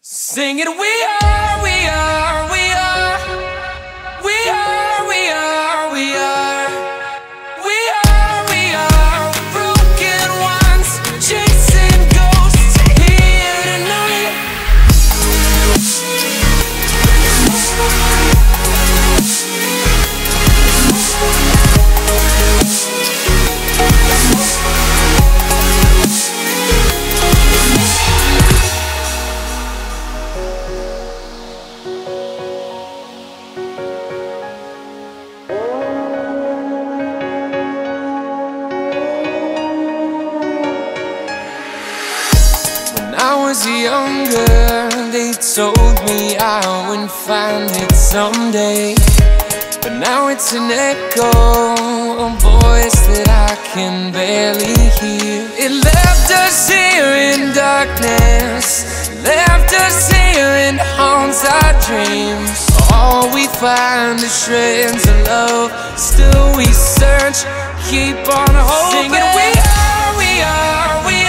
Singing, we are, we are, we are, we are, we are, we are, we are, we are, broken ones, chasing ghosts here tonight. When I was younger, they told me I would find it someday. But now it's an echo, a voice that I can barely hear. It left us here in darkness, left us here and haunts our dreams. All we find is shreds of love, still we search, keep on hoping. Singing, we are, we are, we